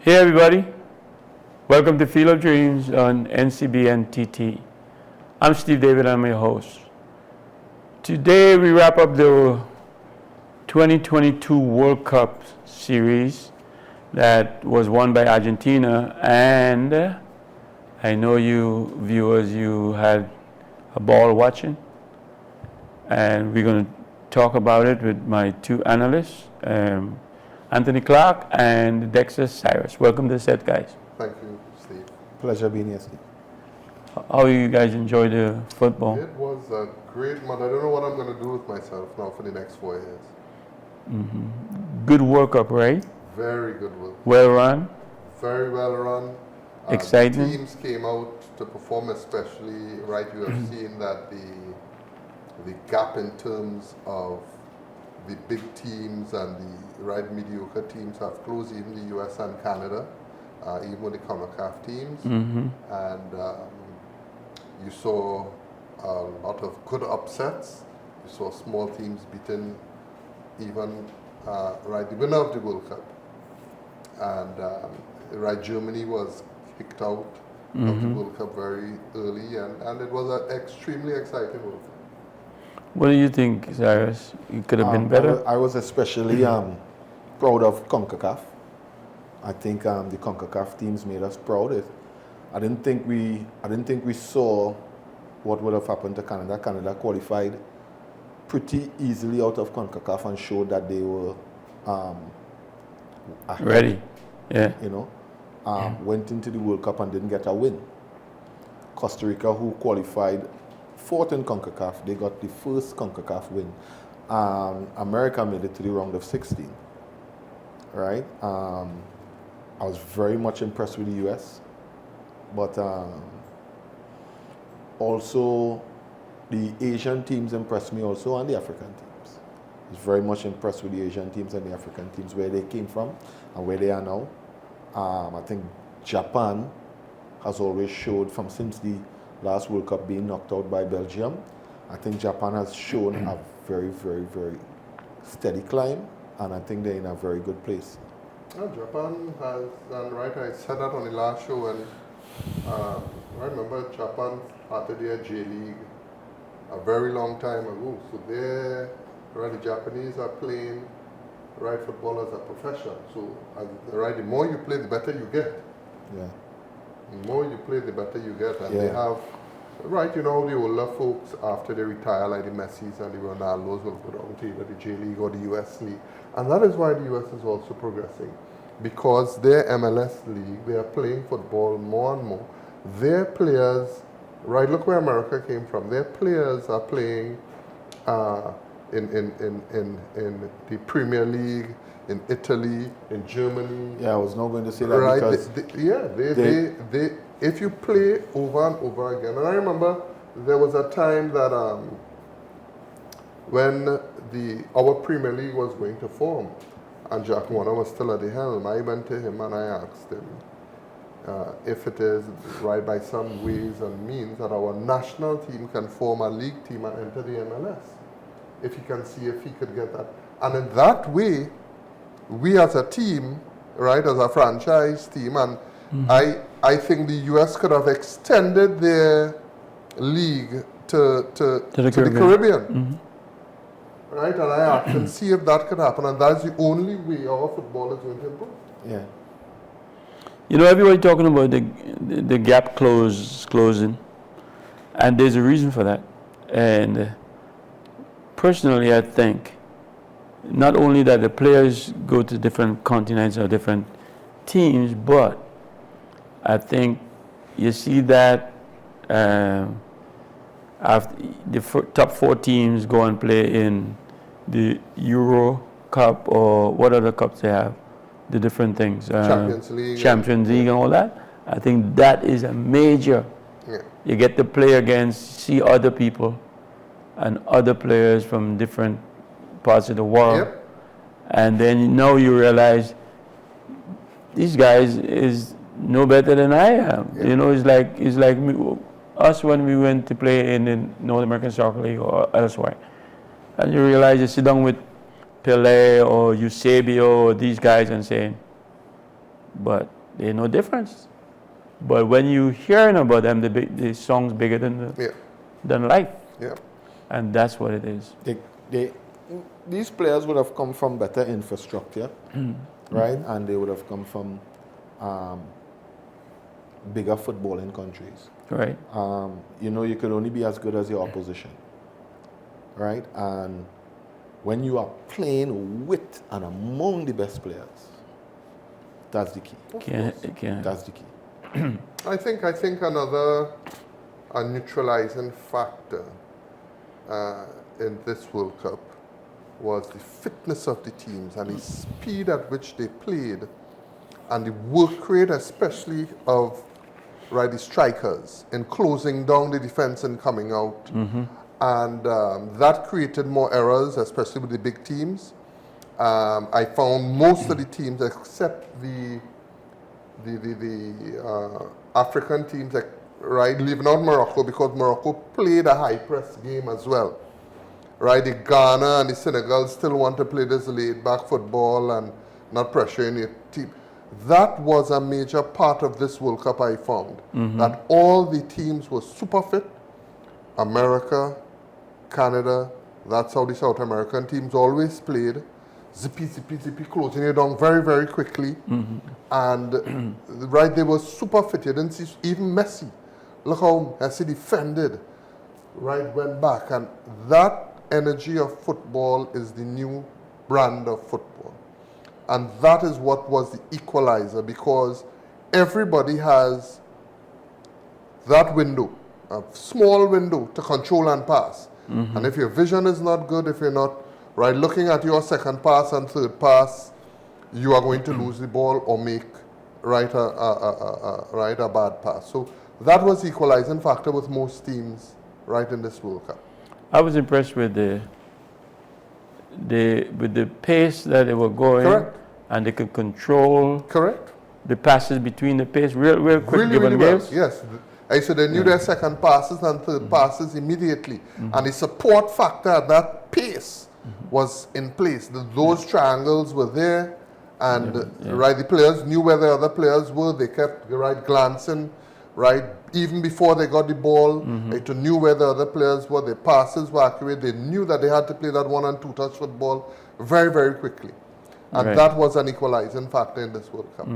Hey everybody, welcome to Field of Dreams on NCBN TT. I'm Steve David, I'm your host. Today we wrap up the 2022 World Cup series that was won by Argentina, and I know you viewers, you had a ball watching, and we're going to talk about it with my two analysts, Anthony Clarke and Dexter Cyrus. Welcome to the set, guys. Thank you, Steve. Pleasure being here, Steve. How you guys enjoy the football? It was a great month. I don't know what I'm going to do with myself now for the next 4 years. Mm-hmm. Good World Cup, right? Very good work. Well run? Very well run. Exciting? Teams came out to perform, especially, right, you have seen that the gap in terms of the big teams and the mediocre teams have closed, even the US and Canada, even with the CONCACAF teams. Mm-hmm. And you saw a lot of good upsets. You saw small teams beating even the winner of the World Cup. And Germany was kicked out of the World Cup very early, and it was an extremely exciting World Cup. What do you think, Cyrus? It could have been better? I was especially proud of CONCACAF. I think the CONCACAF teams made us proud. I didn't think we saw what would have happened to Canada. Canada qualified pretty easily out of CONCACAF and showed that they were ready. Yeah. Went into the World Cup and didn't get a win. Costa Rica, who qualified fourth in CONCACAF, they got the first CONCACAF win. America made it to the round of 16. Right? I was very much impressed with the US, but also the Asian teams impressed me also, and the African teams. I was very much impressed with the Asian teams and the African teams, where they came from and where they are now. I think Japan has always showed, since the last World Cup being knocked out by Belgium, I think Japan has shown a very, very, very steady climb, and I think they're in a very good place. Japan has done right. I said that on the last show, and I remember Japan started their J League a very long time ago. So the Japanese are playing football as a profession. So the more you play, the better you get. Yeah. The more you play, the better you get. And they have, the older folks, after they retire, like the Messis and the Ronaldos, will go down to either the J League or the US League. And that is why the US is also progressing. Because their MLS league, they are playing football more and more. Their players, look where America came from. Their players are playing in the Premier League, in Italy, in Germany. Yeah, I was not going to say that because they if you play over and over again, and I remember there was a time that when our Premier League was going to form, and Jack Warner was still at the helm, I went to him and I asked him if it is by some ways and means that our national team can form a league team and enter the MLS. If he can see if he could get that. And in that way, we as a team, as a franchise team, and I think the US could have extended their league to the Caribbean. Mm-hmm. Right? And I asked him, see if that could happen, and that's the only way our football is going to improve. Yeah. Everybody talking about the gap closing, and there's a reason for that. And personally, I think not only that the players go to different continents or different teams, but I think you see that after the top 4 teams go and play in the Euro Cup, or what other cups they have, the different things, Champions League and all that. I think that is a major. Yeah. You get to play against, see other people and other players from different parts of the world. Yep. And then now you realize these guys is no better than I am. Yep. It's like us when we went to play in the North American Soccer League or elsewhere. And you realize you sit down with Pele or Eusebio or these guys and saying, but There's no difference. But when you hearing about them, the song's bigger than life. Yeah. And that's what it is. These players would have come from better infrastructure, right? And they would have come from bigger footballing countries. Right. You could only be as good as your opposition, right? And when you are playing with and among the best players, that's the key. That's the key. I think another neutralizing factor in this World Cup was the fitness of the teams and the speed at which they played and the work rate, especially of the strikers in closing down the defense and coming out. And that created more errors, especially with the big teams. I found most of the teams, except the African teams, leaving out Morocco, because Morocco played a high press game as well. Right, the Ghana and the Senegal still want to play this laid-back football and not pressuring your team. That was a major part of this World Cup, I found. That all the teams were super fit. America, Canada, that's how the South American teams always played. Zippy, closing it down very, very quickly. And they were super fit. You didn't see even Messi. Look how Messi defended, went back. And that energy of football is the new brand of football. And that is what was the equalizer, because everybody has that window, a small window to control and pass. And if your vision is not good, if you're not looking at your second pass and third pass, you are going to lose the ball or make a bad pass. So that was the equalizing factor with most teams in this World Cup. I was impressed with the pace that they were going. Correct. And they could control. Correct. The passes between the pace, real quick, really, given well. gives. Yes. So they knew their second passes and third passes immediately. And the support factor at that pace was in place. Those triangles were there, and the players knew where the other players were. They kept glancing, even before they got the ball. They knew where the other players were. Their passes were accurate. They knew that they had to play that 1- and 2-touch football very, very quickly. And that was an equalizing factor in this World Cup.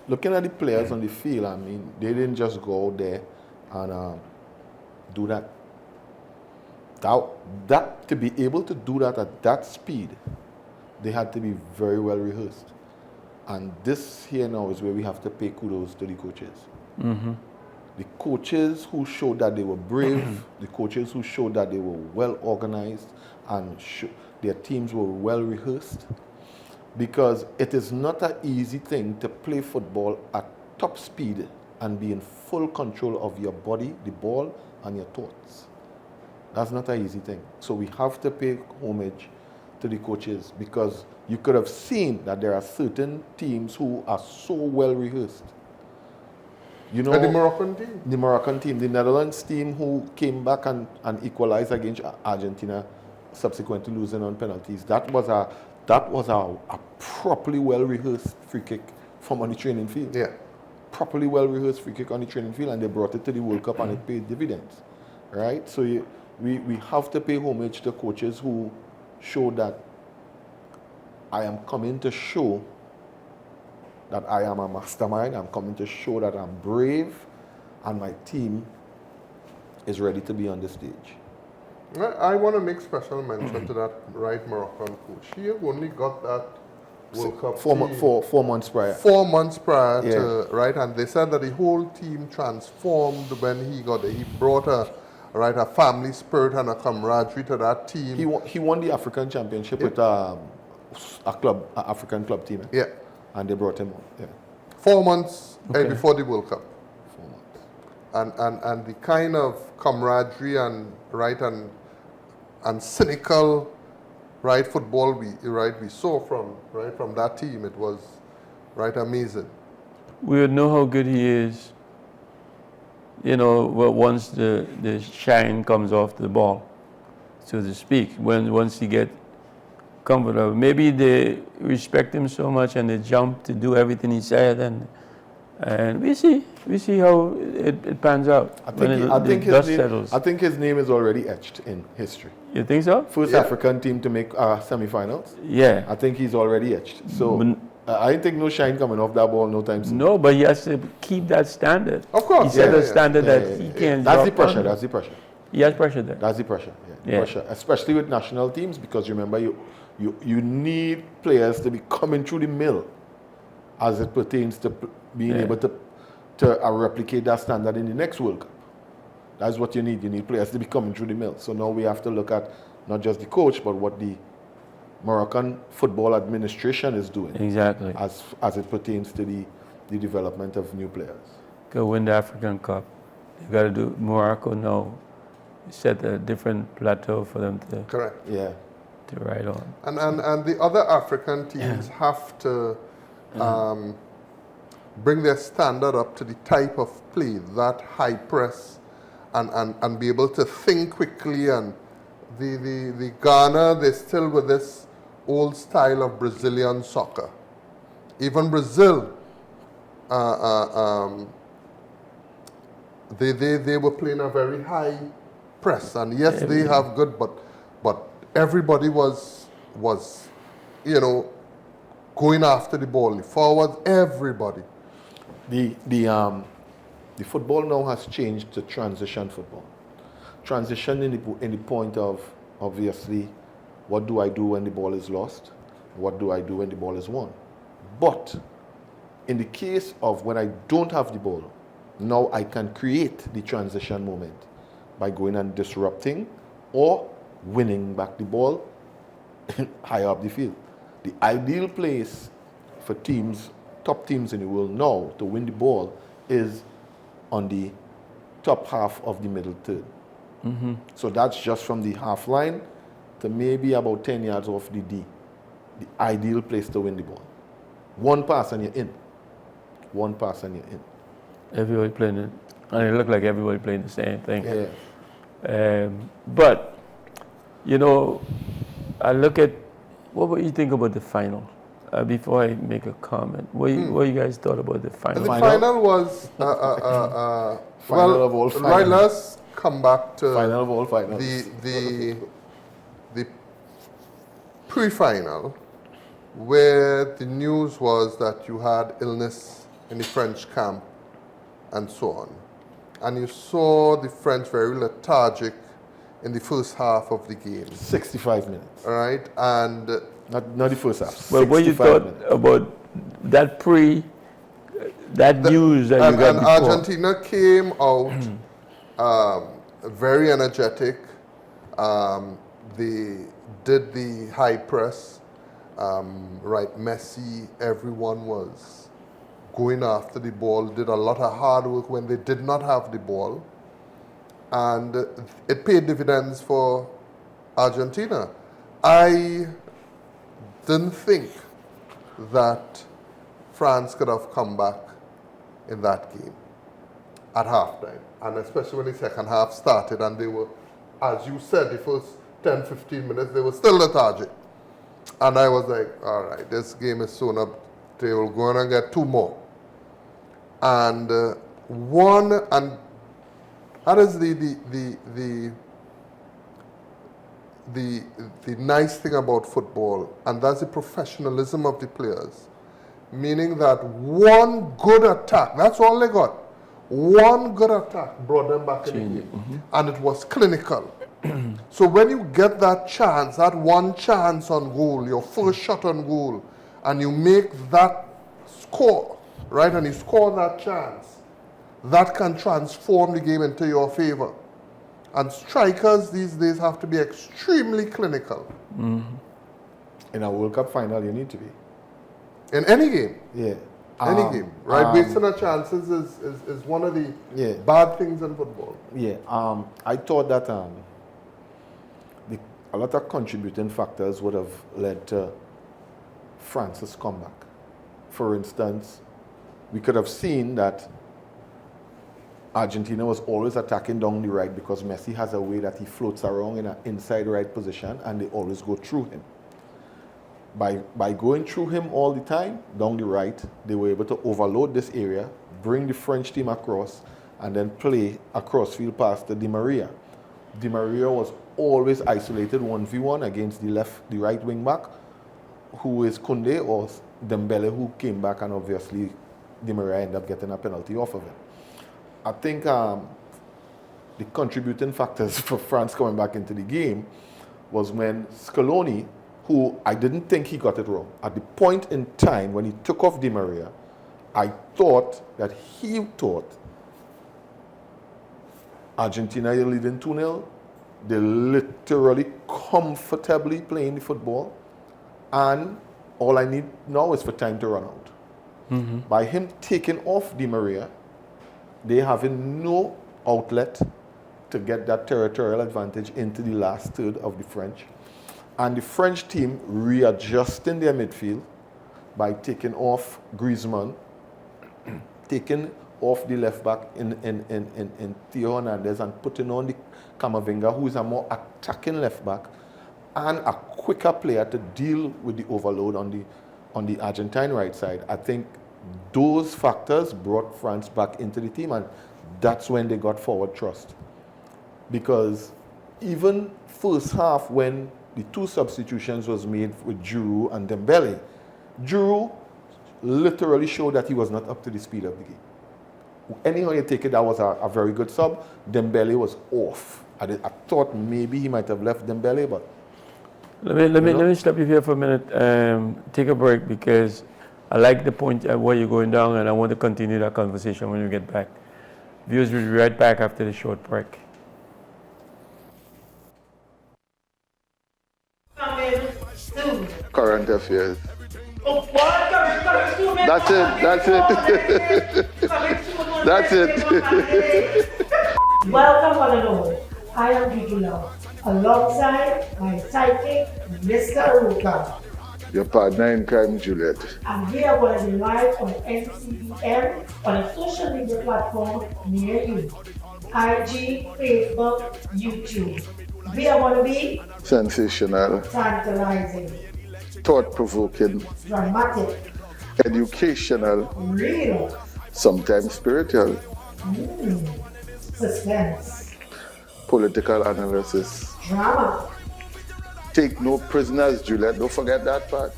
Looking at the players on the field, I mean, they didn't just go out there and do that. That to be able to do that at that speed, they had to be very well rehearsed. And this here now is where we have to pay kudos to the coaches. The coaches who showed that they were brave, the coaches who showed that they were well organized and their teams were well rehearsed. Because it is not an easy thing to play football at top speed and be in full control of your body, the ball, and your thoughts. That's not an easy thing. So we have to pay homage to the coaches, because you could have seen that there are certain teams who are so well rehearsed. You know, And the Moroccan team? The Moroccan team, the Netherlands team who came back and equalized against Argentina, subsequently losing on penalties. That was a properly well rehearsed free kick from on the training field. Yeah. Properly well rehearsed free kick on the training field, and they brought it to the World Cup and it paid dividends. Right? So we have to pay homage to coaches who show that I am coming to show that I am a mastermind. I'm coming to show that I'm brave, and my team is ready to be on the stage. I want to make special mention to that Moroccan coach. He only got that World Cup 4 months prior. 4 months prior to, and they said that the whole team transformed when he got there. He brought a family spirit and a camaraderie to that team. He won the African Championship with a African club team. Yeah. And they brought him on. Yeah. 4 months before the World Cup. 4 months. And the kind of camaraderie and cynical football we saw from that team, it was amazing. We would know how good he is, once the shine comes off the ball, so to speak. Once he get comfortable. Maybe they respect him so much and they jump to do everything he said, and we see how it pans out. I when think the dust settles. I think his name is already etched in history. You think so? First African team to make semi-finals. Yeah. I think he's already etched. So I think no shine coming off that ball no time soon. No, but he has to keep that standard. Of course. He set a standard that he can't. That's the drop pressure. under. That's the pressure. He has pressure there. That's the pressure. Yeah. Yeah. Pressure, especially with national teams, because remember you need players to be coming through the mill, as it pertains to being able to replicate that standard in the next World Cup. That's what you need. You need players to be coming through the mill. So now we have to look at not just the coach, but what the Moroccan football administration is doing. Exactly. As it pertains to the development of new players. Go win the African Cup. You got to do Morocco now. Set a different plateau for them to Correct. Yeah. to ride on. And the other African teams have to bring their standard up to the type of play, that high press, and be able to think quickly. And the Ghana, they're still with this old style of Brazilian soccer. Even Brazil, they were playing a very high press, and yes, they have good, but everybody was going after the ball, the forwards, everybody. The football now has changed to transition football. Transition in the point of, obviously, what do I do when the ball is lost? What do I do when the ball is won? But in the case of when I don't have the ball, now I can create the transition moment by going and disrupting or winning back the ball higher up the field. The ideal place for teams, top teams in the world now, to win the ball is on the top half of the middle third. Mm-hmm. So that's just from the half line to maybe about 10 yards off the D. The ideal place to win the ball. One pass and you're in. One pass and you're in. Everybody playing it, and it looked like everybody playing the same thing. Yeah. But, I look at, what would you think about the final? Before I make a comment, what you guys thought about the final? The final was Final of all finals. Right, let's come back to Final of all finals. the pre-final, where the news was that you had illness in the French camp and so on. And you saw the French very lethargic in the first half of the game. 65 minutes. All right? And Not the first half. Well, what you 65 thought minutes. about that news that you got and before? Argentina came out very energetic. They did the high press. Right, Messi, everyone was going after the ball, did a lot of hard work when they did not have the ball. And it paid dividends for Argentina. I didn't think that France could have come back in that game at halftime. And especially when the second half started and they were, as you said, the first 10, 15 minutes, they were still lethargic. And I was like, all right, this game is soon up. They will go on and get two more. And that is the nice thing about football, and that's the professionalism of the players. Meaning that one good attack, that's all they got. One good attack brought them back in the game. Mm-hmm. And it was clinical. So when you get that chance, that one chance on goal, your first shot on goal, and you make that score, right, and you score that chance, that can transform the game into your favor. And strikers these days have to be extremely clinical. Mm-hmm. In a World Cup final, you need to be. In any game. Yeah. Any game, right? Wasting our chances is one of the bad things in football. Yeah. I thought that a lot of contributing factors would have led to France's comeback. For instance, we could have seen that Argentina was always attacking down the right because Messi has a way that he floats around in an inside right position and they always go through him. by going through him all the time down the right, they were able to overload this area, bring the French team across, and then play a crossfield pass to Di Maria. Di Maria was always isolated 1v1 against the right wing back, who is Koundé or Dembele, who came back, and obviously Di Maria ended up getting a penalty off of it. I think the contributing factors for France coming back into the game was when Scaloni, who I didn't think he got it wrong, at the point in time when he took off Di Maria, I thought that he thought Argentina are leading 2-0. They're literally comfortably playing the football, and all I need now is for time to run out. By him taking off Di Maria, they having no outlet to get that territorial advantage into the last third of the French. And the French team readjusting their midfield by taking off Griezmann, taking off the left back in Theo Hernandez, and putting on the Camavinga, who is a more attacking left back and a quicker player to deal with the overload on the Argentine right side. I think those factors brought France back into the team, and that's when they got forward thrust. Because even first half, when the two substitutions was made with Giroud and Dembele, Giroud literally showed that he was not up to the speed of the game. Anyhow you take it, that was a very good sub. Dembele was off. I thought maybe he might have left Dembele, but let me stop you here for a minute. Take a break, because I like the point at where you're going down, and I want to continue that conversation when we get back. Viewers will be right back after the short break. Current affairs. Oh, what? That's it. That's it. Welcome, one and all. I am Gigula, alongside my sidekick, Mr. Aruka. Your partner in crime, Juliet. And we are going to be live on NCBN on a social media platform near you. IG, Facebook, YouTube. We are going to be Sensational, tantalizing, thought-provoking, dramatic, educational, real, sometimes spiritual, suspense, political analysis. drama. Take no prisoners, Juliet. Don't forget that part.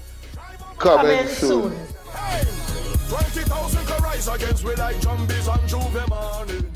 Coming soon. 20,000 can rise against we like zombies on Juve morning.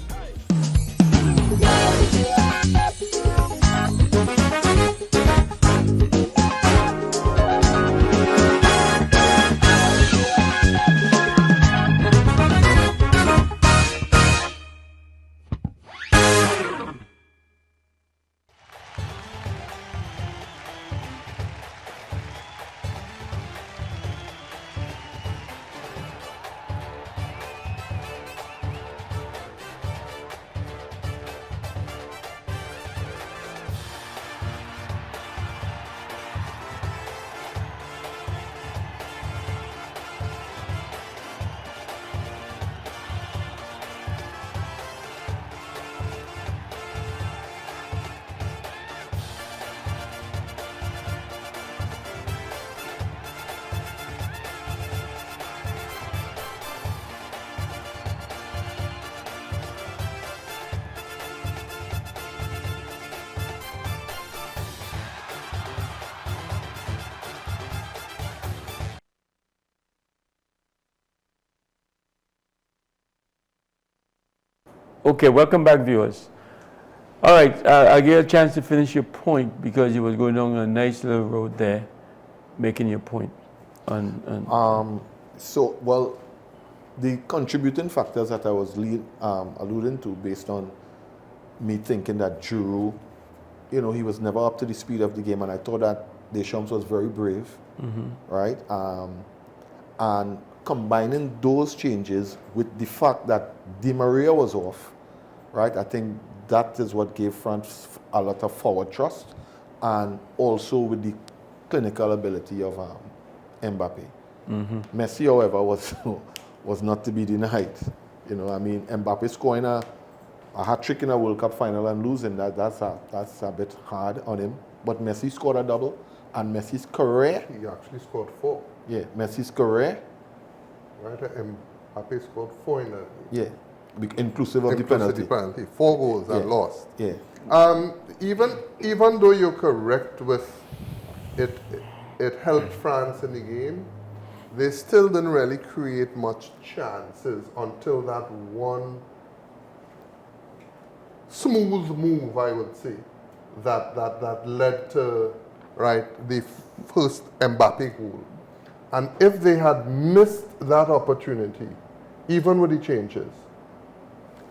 Okay, welcome back, viewers. All right, I get a chance to finish your point, because you was going down a nice little road there, making your point on Well, the contributing factors that I was alluding to, based on me thinking that Giroud, he was never up to the speed of the game, and I thought that Deschamps was very brave, right? And combining those changes with the fact that Di Maria was off, right? I think that is what gave France a lot of forward thrust, and also with the clinical ability of Mbappe. Messi, however, was not to be denied. Mbappe scoring a a hat-trick in a World Cup final and losing, that's a bit hard on him. But Messi scored a double, and Messi's career, He actually scored 4. yeah, Messi's career, Right? Mbappe scored 4 in that. yeah, inclusive of the penalty. 4 goals and Yeah. lost. Yeah, Even though you're correct with it helped France in the game, they still didn't really create much chances until that one smooth move, I would say, that led to the first Mbappe goal. And if they had missed that opportunity, even with the changes,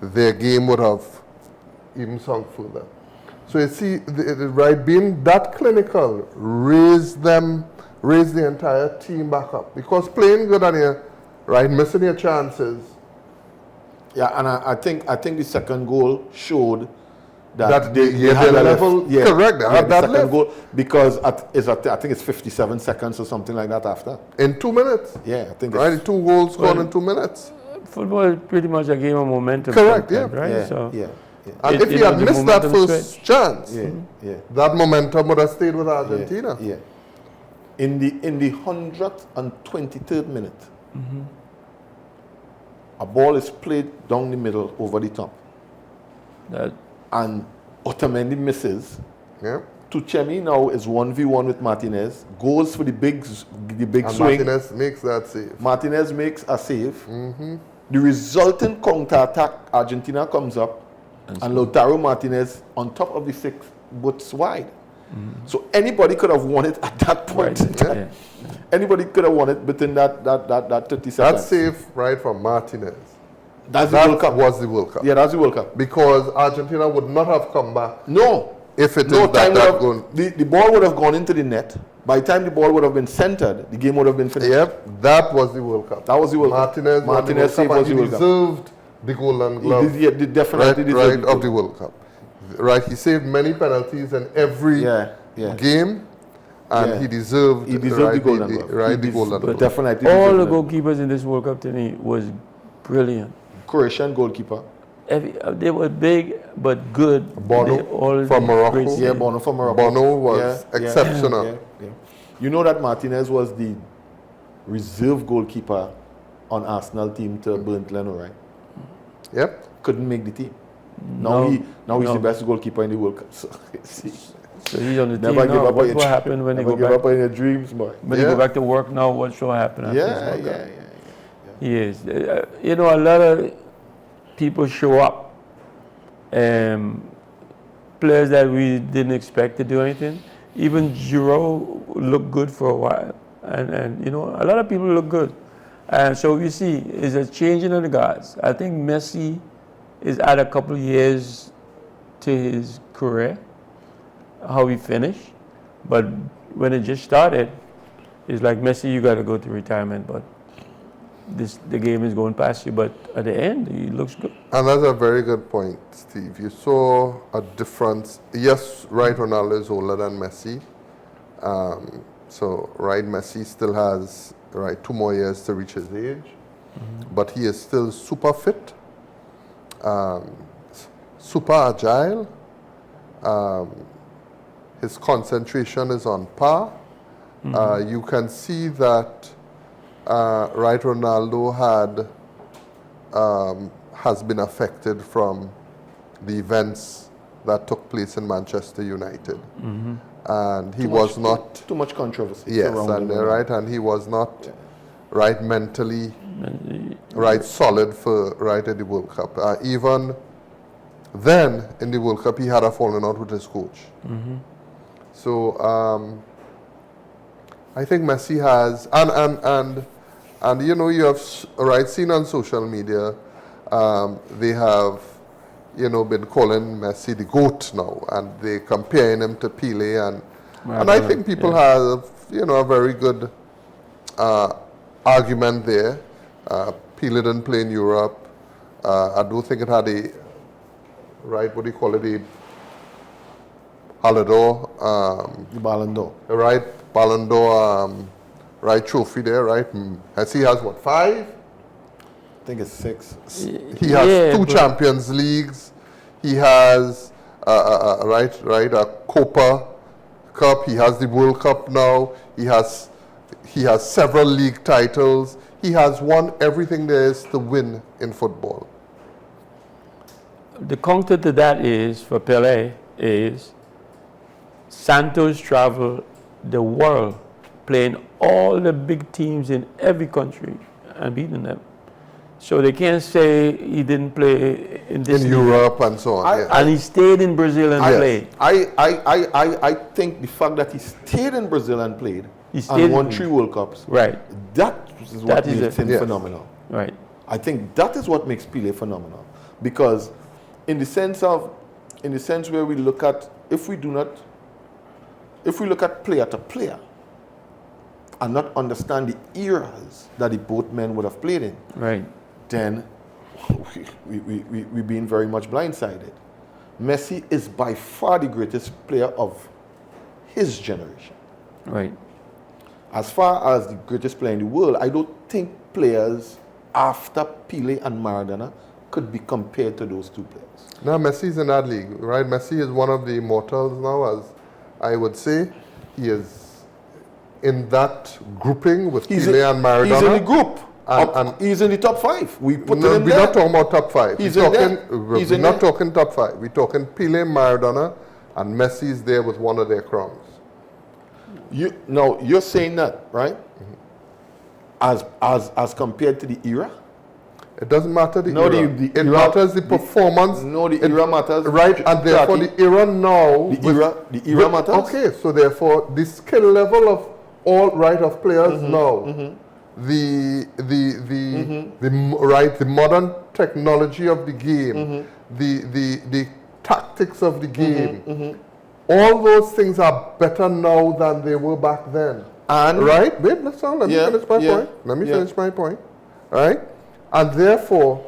their game would have even sunk further. So you see, being that clinical raised the entire team back up. Because playing good on here, missing your chances. yeah, and I think the second goal showed that That they they had had a level- lift. Yeah, correct, they had the that second lift. goal because I think it's 57 seconds or something like that after. In 2 minutes. Yeah, I think Right? it's, 2 goals scored Well, in 2 minutes. Football is pretty much a game of momentum. Correct, sometimes, yeah. right? yeah, So yeah, And It- if you he know, had the missed that momentum first chance, yeah, yeah. that momentum would have stayed with Argentina. Yeah. In the 123rd minute, a ball is played down the middle over the top, that and Otamendi misses. Yeah. Tuchemi now is 1v1 with Martinez, goes for the big And swing. Martinez makes that save. Martinez makes a save. The resulting counter-attack, Argentina comes up, and Lautaro Martinez on top of the 6 butts wide. So anybody could have won it at that point. right. Yeah. Anybody could have won it within that 30 That seconds. save from Martinez. That's the World That Cup. was the World Cup. Yeah, that's the World Cup. Because Argentina would not have come back No. if it No is time that would goal. have, the ball would have gone into the net. By the time the ball would have been centered, the game would have been finished. Yep, that was the World Cup. That was the World Cup. Martinez Martinez save save was the he World Cup. deserved the Golden Glove. He definitely deserved Of the World Cup. Right, he saved many penalties in every Yeah. game, and Yeah. he deserved, He deserved the Golden Glove. Right, He the Golden But Glove. definitely all the deserved it. goalkeepers in this World Cup to me was brilliant. Croatian goalkeeper. They were big but good. Bono They all from Morocco. great Yeah, saves. Bono from Morocco. Bono was Yeah, yeah, exceptional. yeah. You know that Martinez was the reserve goalkeeper on Arsenal team to Bernd Leno, right? Yep. Couldn't make the team. No, He's no. the best goalkeeper in the World Cup. So, see, So he's on the never team give now. up on What your will dream- happen when they never go give back? up on your dreams, boy. When they Yeah. go back to work now, what will happen after this Yeah, World Cup? yeah. Yes, you know, a lot of people show up. Players that we didn't expect to do anything. Even Giroud looked good for a while, and you know, a lot of people look good. And so we see is a changing of the guards. I think Messi is at a couple of years to his career, how he finished. But when it just started, it's like Messi, you got to go to retirement, but the game is going past you. But at the end, he looks good. And that's a very good point, Steve. You saw a difference. Yes, Ronaldo is older than Messi. So, Messi still has, 2 more years to reach his age. But he is still super fit, super agile. His concentration is on par. You can see that Ronaldo has been affected from the events that took place in Manchester United, and he was not. Too much controversy. Yes, surrounding and him. and he was not mentally And solid for at the World Cup. Even then in the World Cup, he had a falling out with his coach. So I think Messi has, and you know, you have seen on social media, they have been calling Messi the GOAT now, and they comparing him to Pele, and I think people have a very good argument there. Pele didn't play in Europe. I do think it had a what do you call it, a Ballon d'Or, The Ballon d'Or. Ballon d'Or, trophy there, Messi has what, 5? I think it's 6. He has 2 but- Champions Leagues. He has a Copa Cup. He has the World Cup now. He has several league titles. He has won everything there is to win in football. The counter to that is, for Pelé, is Santos traveled the world playing all the big teams in every country and beating them. So they can't say he didn't play in this In league. Europe and so on. yeah. And he stayed in Brazil and played. I think the fact that he stayed in Brazil and played He stayed and won in- 3 World Cups, Right, that is what That is makes it. him Yes. phenomenal. right. I think that is what makes Pelé phenomenal, because in the sense where we look at, if we look at player to player and not understand the eras that the both men would have played in, Right. then we're being very much blindsided. Messi is by far the greatest player of his generation. Right. As far as the greatest player in the world, I don't think players after Pelé and Maradona could be compared to those two players. Now Messi's in that league, right? Messi is one of the immortals now, as I would say. He is in that grouping with Pelé and Maradona. He's in the group. And He's in the top 5. We put No, him in we're there. not talking about top 5. He's we're in talking, there. we're He's in not there. talking top 5. We're talking Pelé, Maradona, and Messi's there with one of their crowns. You're saying that, right? As compared to the era? It doesn't matter the No, era. the It era- matters the performance. No, the era matters. Right, and therefore Clarke, the era now. the era matters. Okay, so therefore the skill level of all of players now, the modern technology of the game, the tactics of the game, all those things are better now than they were back then. And Right? Wait, let me Yeah, finish my yeah, point. Let me yeah. finish my point. Right? And therefore,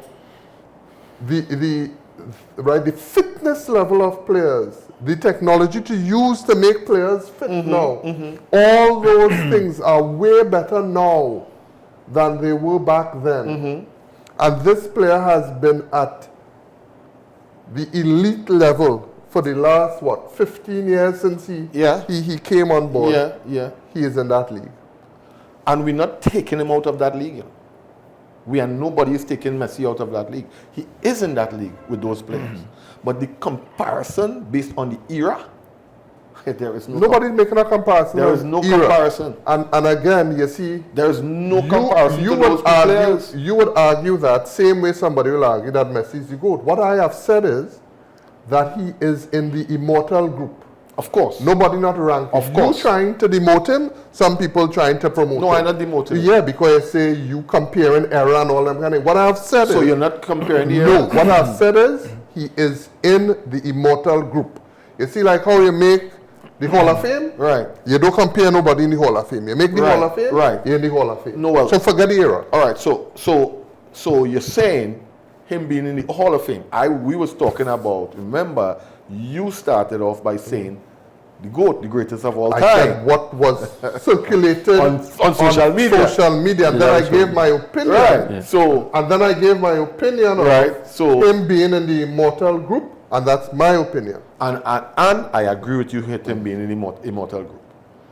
the fitness level of players, the technology to use to make players fit now, all those things are way better now than they were back then. And this player has been at the elite level for the last 15 years since he came on board. Yeah. He is in that league. And we're not taking him out of that league. Nobody is taking Messi out of that league. He is in that league with those players. But the comparison based on the era, there is no Nobody's making a comparison. There of is no era. comparison. And again, you see, There is no comparison you to would those two players. you would argue that same way somebody will argue that Messi is the GOAT. What I have said is that he is in the immortal group. Of course. Nobody not ranked. Of course. You trying to demote him, some people trying to promote him. No, I'm not demoting him. Yeah, because I say you comparing era and all them kind of. What I have said So is, you're not comparing the no, era? what I've said is he is in the immortal group. You see, like how you make the Hall of Fame? Right. You don't compare nobody in the Hall of Fame. You make the Right, Hall of Fame, right. you're in the Hall of Fame. No, well- so forget the era. All right, so you're saying him being in the Hall of Fame. We was talking about, remember, you started off by saying the GOAT, the greatest of all I time. said what was circulated On social media. Social media. And then I gave my opinion. Right. Yeah. So And then I gave my opinion Right, of so- him being in the immortal group, and that's my opinion. and I agree with you, him being in the immortal group.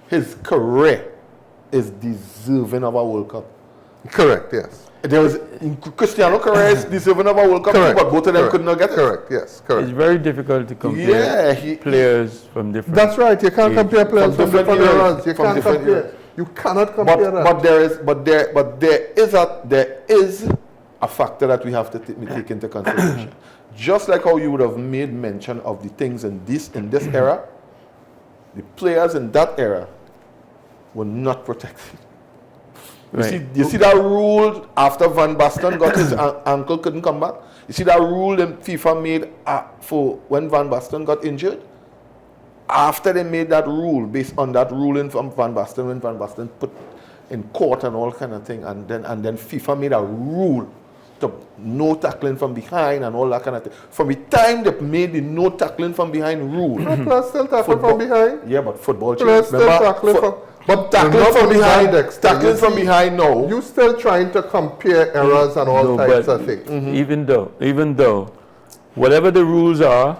His career is deserving of a World Cup. Correct, yes. There was Cristiano career is deserving of a World Cup, too, Correct. but both of them correct, could not get it. Correct, yes, correct. It's very difficult to compare Yeah, players from different. That's right. You can't Yeah. compare players From from different different eras. eras. You From can't different compare. eras. You cannot compare that. But there is a factor that we have to take into consideration. Just like how you would have made mention of the things in this era, the players in that era were not protected. Right. You see that rule after Van Basten got his ankle couldn't come back? You see that rule that FIFA made for when Van Basten got injured? After they made that rule, based on that ruling from Van Basten, when Van Basten put in court and all kind of thing, and then FIFA made a rule to no tackling from behind and all that kind of thing. From the time they made the no tackling from behind rule, Players still tackle from behind. yeah, but football Players changed. still tackling from. But tackling Not from only behind, that, Dexter, tackling you from see, behind now. You still trying to compare errors and all No, types but of things. even though whatever the rules are,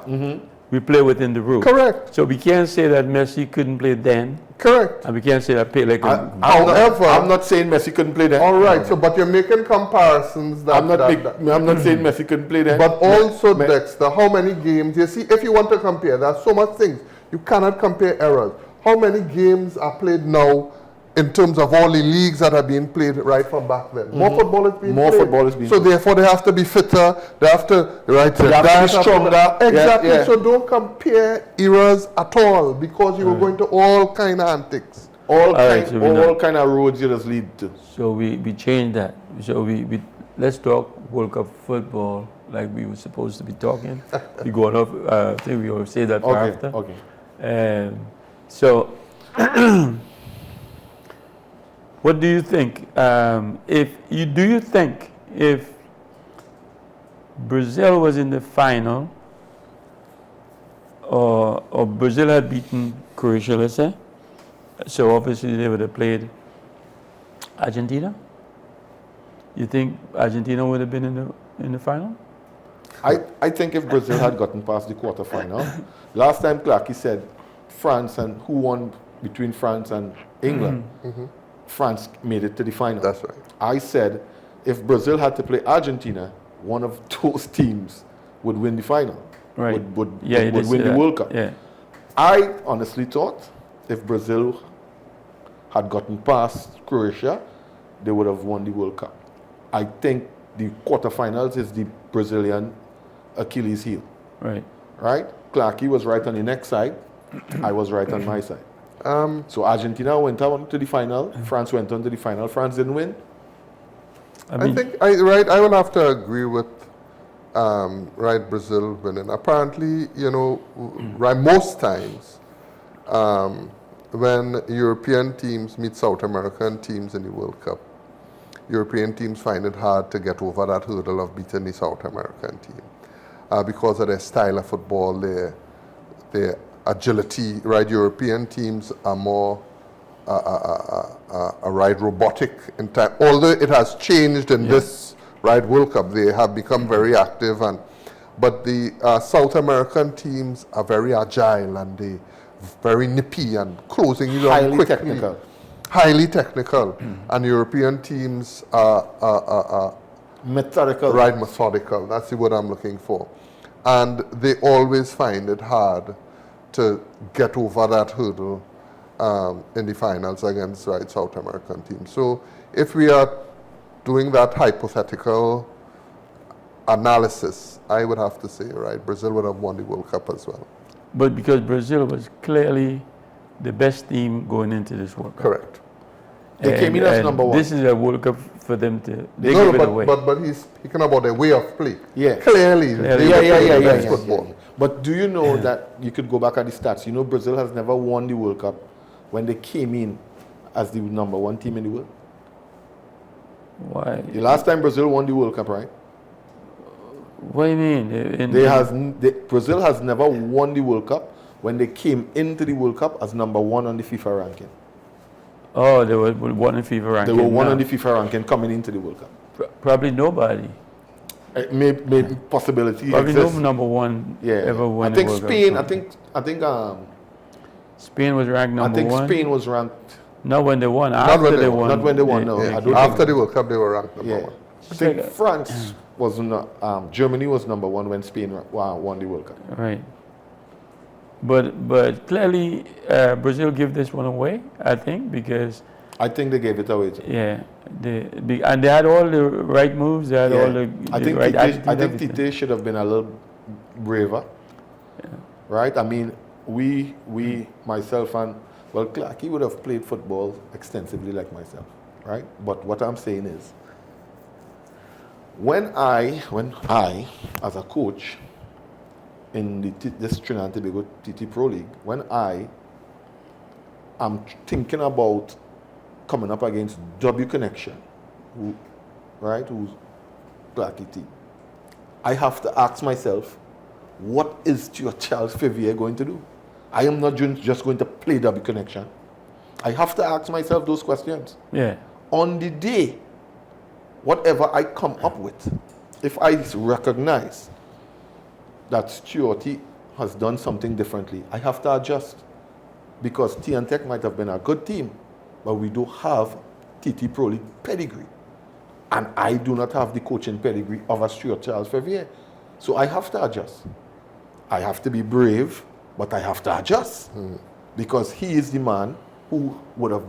we play within the rules. Correct. So we can't say that Messi couldn't play then, Correct. and we can't say that Pele couldn't. However, I'm not saying Messi couldn't play then. all right. So, but you're making comparisons. That, I'm not that- I'm not saying Messi couldn't play then. But also, Dexter, how many games? You see, if you want to compare, there's so much things. You cannot compare errors. How many games are played now in terms of all the leagues that are being played right from back then? More football is being More played. football is being So played. therefore, they have to be fitter. They have to They have to be stronger. Exactly. Yeah. So don't compare eras at all because you were going to all kind of antics. all right, kind, so we know. all kind of roads you just lead to. So we changed that. So we let's talk World Cup football like we were supposed to be talking. We go off. I think we will say that for Okay, after. okay. So, what do you think? Do you think if Brazil was in the final, or Brazil had beaten Croatia, let's say, so obviously they would have played Argentina? You think Argentina would have been in the final? I think if Brazil had gotten past the quarterfinal, last time Clarke said France and who won between France and England, France made it to the final. That's right. I said if Brazil had to play Argentina, one of those teams would win the final. Right. Would you did win say the that. World Cup. Yeah. I honestly thought if Brazil had gotten past Croatia, they would have won the World Cup. I think the quarterfinals is the Brazilian Achilles heel. Right. Right? Clarke was right on the next side. I was right on my side. So Argentina went on to the final. France went on to the final. France didn't win. I think I will have to agree with Brazil winning. Apparently, most times when European teams meet South American teams in the World Cup, European teams find it hard to get over that hurdle of beating the South American team because of their style of football, their agility. Right, European teams are more robotic in time. Although it has changed in this World Cup, they have become very active, but the South American teams are very agile and they very nippy and closing you down Highly quickly. technical. Highly technical, and European teams are Methodical. right, methodical. That's the word I'm looking for, and they always find it hard to get over that hurdle in the finals against South American teams. So if we are doing that hypothetical analysis, I would have to say, Brazil would have won the World Cup as well. But because Brazil was clearly the best team going into this World Cup. Correct. They came in as number one. This is a World Cup for them to give it away. But he's speaking about their way of play. Yeah. Clearly, they were playing the best football. But do you know that you could go back at the stats? You know Brazil has never won the World Cup when they came in as the number one team in the world. Why? The last time Brazil won the World Cup, right? What do you mean? Brazil has never won the World Cup when they came into the World Cup as number one on the FIFA ranking. Oh, they were one in FIFA ranking. They were one now. on the FIFA ranking coming into the World Cup. Probably nobody. Maybe possibility Probably exists. no number one ever won. I think the World Spain. Cup. I think Spain was ranked number one. I think Spain was ranked. Not when they won. Not After when they won. Not when they won. No, Yeah. I don't After think. the World Cup, they were ranked number one. I think France was not. Germany was number one when Spain won the World Cup. Right. But clearly Brazil give this one away. I think because I think they gave it away. Too. and they had all the right moves. They had all the I think right attitude, I think everything. Tite should have been a little braver. Right? I mean, we myself and Clarke, he would have played football extensively like myself, right? But what I'm saying is, when I as a coach in this Trinidad and Tobago TT Pro League, when I am thinking about coming up against W Connection, who's Clarke T, I have to ask myself, what is your Charles Favier going to do? I am not just going to play W Connection. I have to ask myself those questions. Yeah. On the day, whatever I come up with, if I recognize that Stuarty has done something differently, I have to adjust. Because Tech might have been a good team, but we do have TT Pro League pedigree. And I do not have the coaching pedigree of a Stuart Charles Fevier. So I have to adjust. I have to be brave, but I have to adjust. Because he is the man who would have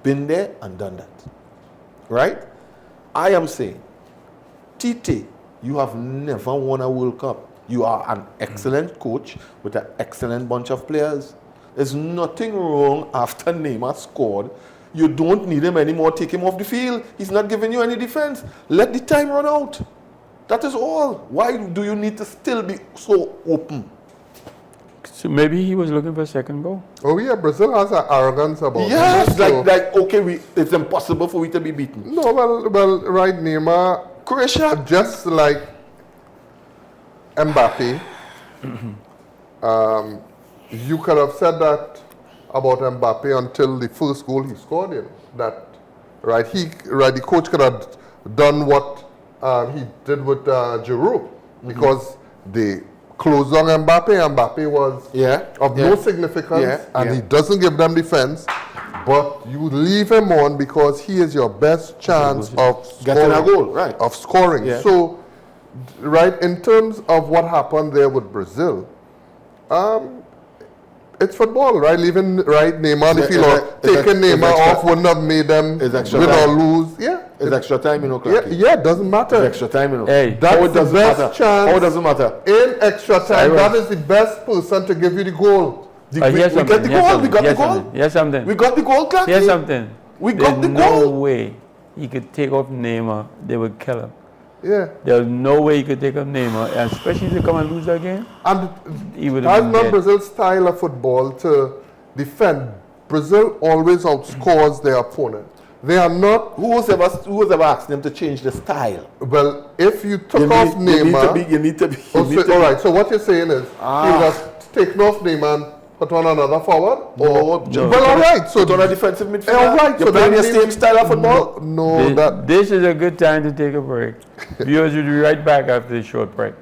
been there and done that. Right? I am saying, TT, you have never won a World Cup. You are an excellent coach with an excellent bunch of players. There's nothing wrong after Neymar scored. You don't need him anymore. Take him off the field. He's not giving you any defense. Let the time run out. That is all. Why do you need to still be so open? So maybe he was looking for a second goal. Oh yeah, Brazil has an arrogance about Yes, it. So- okay, it's impossible for we to be beaten. No, well, right, Neymar, Croatia, just like Mbappe, you could have said that about Mbappe until the first goal he scored in. That, right, the coach could have done what he did with Giroud, because they closed on Mbappe. Mbappe was of no significance, and he doesn't give them defense. But you leave him on because he is your best chance of getting a goal, right? Of scoring. Yeah. So, right, in terms of what happened there with Brazil, it's football, right? Leaving Neymar on the field, taking Neymar off wouldn't have made them win or lose. Yeah. It's extra time, Clarke. Yeah, it doesn't matter. It's extra time, Hey, that's the best chance. How does it matter? In extra time, Cyrus. that is the best person to give you the goal. We got the goal. We got the goal. Here's something. We got the goal, Clarke. Here's something. We got the There's no goal. way he could take off Neymar. They would kill him. Yeah. There's no way he could take off Neymar, and especially to come and lose that game. And He would that's have been not dead. Brazil's style of football to defend. Brazil always outscores their opponent. They are not. Who was ever asked them to change the style? Well, if you took off Neymar. You need to be. All right, so what you're saying is he would have taken off Neymar and put on another forward? No. Well, all right. So put on a defensive midfielder. all right. You're So playing that the same means- style of football. No, that. This is a good time to take a break. Viewers will be right back after this short break.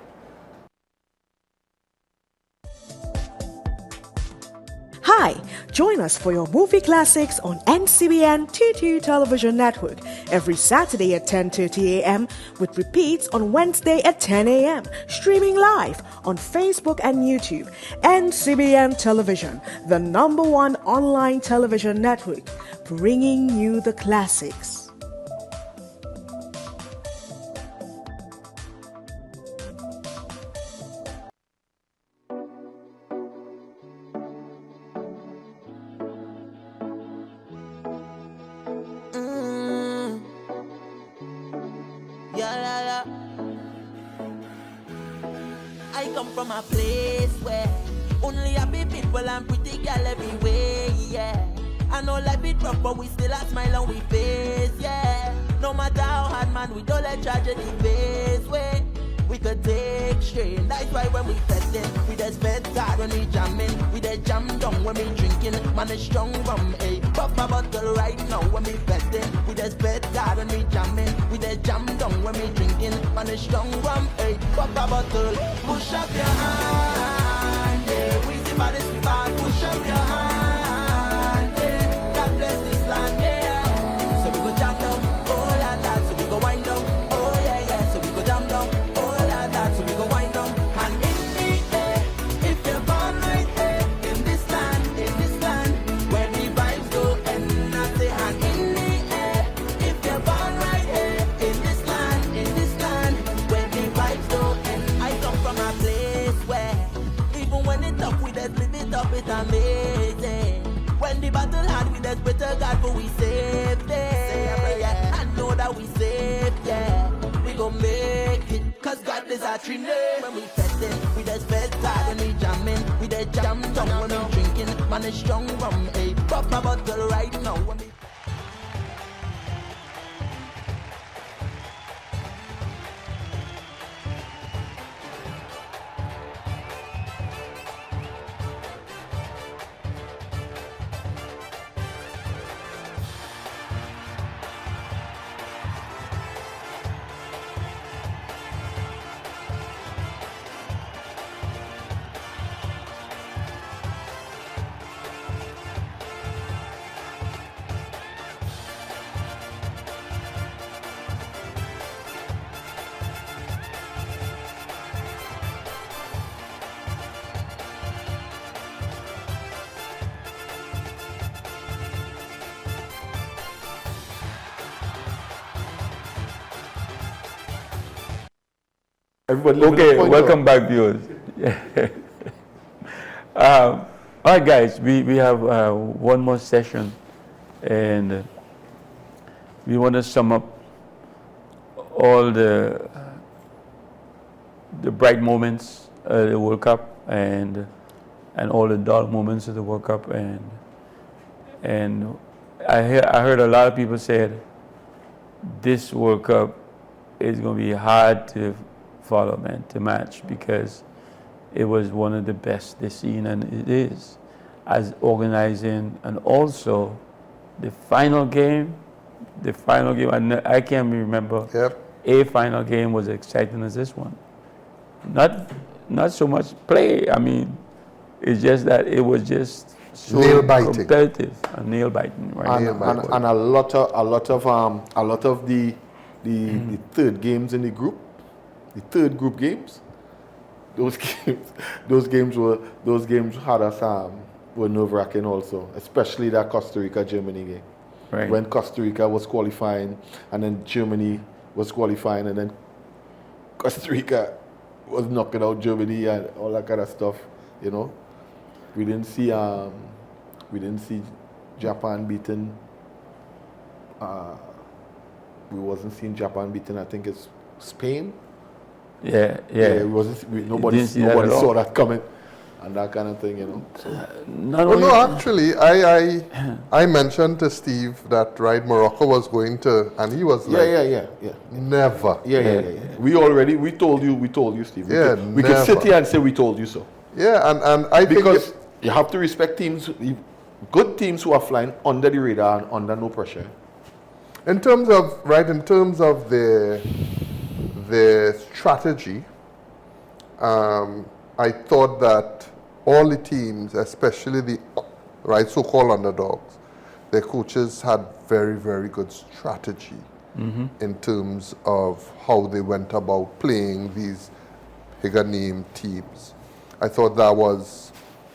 Hi, join us for your movie classics on NCBN TT Television Network every Saturday at 10:30 a.m. with repeats on Wednesday at 10 a.m. Streaming live on Facebook and YouTube. NCBN Television, the #1 online television network, bringing you the classics. I come from a place where only happy people and pretty girl everywhere, yeah. I know life is rough, but we still a smile on we face, yeah. No matter how hard, man, we don't let tragedy face way. We could take strain, that's why when we testing, we just bet hard when we jamming, we just jam down when we drinking, man, it's strong rum, eh. Pop a bottle right now when we betting, we just bet hard when we jamming, we just jam down when we drinking, man, it's strong rum, eh. Pop a bottle, push up your hand, yeah. We see bodies, we bad, push up your hand, yeah. God bless this land, yeah. So we go jam down, oh la la, so we go wind down, oh yeah, yeah, so we go jam down. So we go wind down and in the air. If you're born right there in this land where the vibes go and I say hand in the air. If you're born right there in this land where the vibes go and I come from a place where even when it's tough we just live it up, it's amazing. When the battle hard we just pray to God for we safety. Yeah, I know that we safe, yeah. We gon' make it. Cause God is our tree name. When we testing, we just bet hard when we jamming. We just jam down when we drinking. Man, it's strong rum, eh. Pop a bottle right now when we Everybody live in Okay, the point, welcome back, viewers. All right, guys, we have one more session, and we want to sum up all the bright moments of the World Cup and all the dark moments of the World Cup, and I heard a lot of people said this World Cup is going to be hard to follow, man, to match, because it was one of the best they've seen, and it is, as organizing, and also the final game, I can't remember a final game was exciting as this one. Not so much play, I mean, it's just that it was just so Nail-biting. competitive and nail-biting, right? and a lot of the third games in the group, the third group games, those games had us were nerve-wracking also, especially that Costa Rica Germany game. Right. When Costa Rica was qualifying, and then Germany was qualifying, and then Costa Rica was knocking out Germany and all that kind of stuff, you know. We didn't see Japan beaten. We wasn't seeing Japan beaten. I think it's Spain. Yeah. Nobody see that at all. saw that coming, and that kind of thing, you know. So, No, actually, I mentioned to Steve that, right, Morocco was going to, and he was like, yeah. never. Yeah. We told you, Steve. We could sit never. here and say we told you so. Yeah, and I think Because you have to respect teams, good teams who are flying under the radar and under no pressure. in terms of the strategy, I thought that all the teams, especially the so-called underdogs, their coaches had very, very good strategy in terms of how they went about playing these bigger-name teams. I thought that was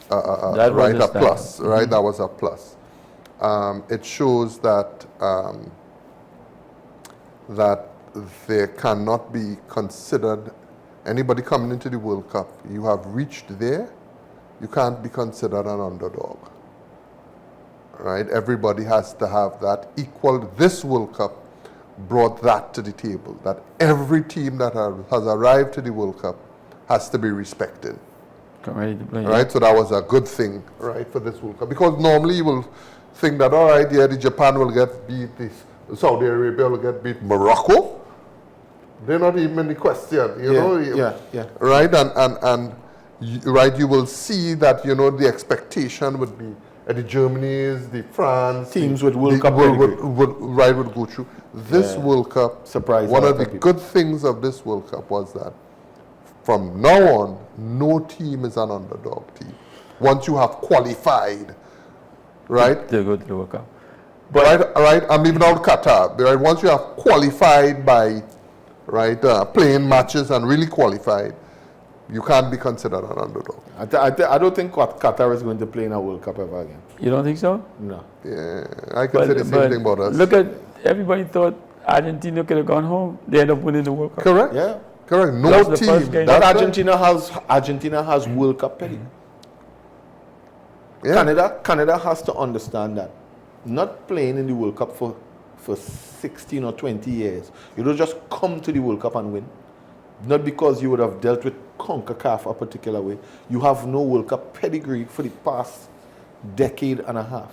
That was a a style. plus, right? That was a plus. It shows that that there cannot be considered, anybody coming into the World Cup, you have reached there, you can't be considered an underdog, right? Everybody has to have that equal. This World Cup brought that to the table, that every team that has arrived to the World Cup has to be respected. Ready to play. Right, so that was a good thing, right, for this World Cup. Because normally you will think that, all right, yeah, the Japan will get beat, Saudi Arabia will get beat, Morocco, they're not even in the question, you know. Yeah. Right, right, you will see that, you know, the expectation would be the Germanys, the France, Teams with World Cup would pedigree. go through. This World Cup, Surprise one a of lot the of people. good things of this World Cup was that from now on, no team is an underdog team. Once you have qualified, right? To go to the World Cup. Right, I'm leaving out Qatar. Right, once you have qualified by, playing matches and really qualified, you can't be considered an underdog. I don't think Qatar is going to play in a World Cup ever again. You don't think so? No. Yeah, I can say the same thing about us. Look at, everybody thought Argentina could have gone home. They ended up winning the World Cup. Correct? Yeah. Correct. No That's the first team. game. But That's it. Argentina has World Cup pedigree. Yeah. Canada has to understand that not playing in the World Cup for 16 or 20 years, you don't just come to the World Cup and win. Not because you would have dealt with CONCACAF a particular way. You have no World Cup pedigree for the past decade and a half.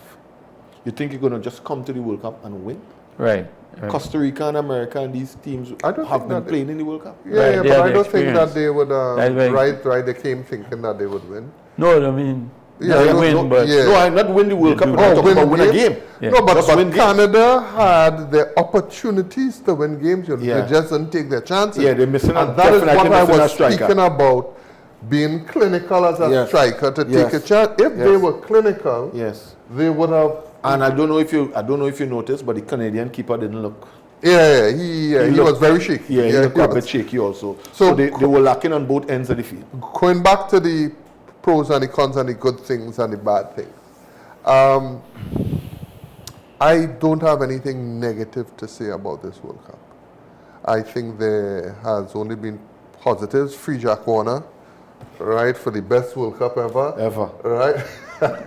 You think you're going to just come to the World Cup and win? Right. Costa Rica and America and these teams I don't have think been that playing in the World Cup. Yeah, Right, yeah, they but have I the don't think experience. that they would, That's right. they came thinking that they would win. No, I mean, Yeah, they no, win, no, but yeah. No, I not win the World Cup, do. but I'm talking about win a game. Yeah. No, but Just win games. Canada had the opportunities to win games. Yeah. They just didn't take their chances. Yeah, they're missing and a- that is definitely what I missing a was striker. speaking about, being clinical as a Yes. striker to Yes. take a chance. If they Yes. were clinical, Yes. they would have. And I don't know if you noticed, but the Canadian keeper didn't look. Yeah, he looked- was very shaky. Yeah, he looked a was. bit shaky also. So- So they were lacking on both ends of the field. Going back to the pros and the cons and the good things and the bad things, I don't have anything negative to say about this World Cup. I think there has only been positives. Free Jack Warner, right, for the best World Cup ever. Ever. Right?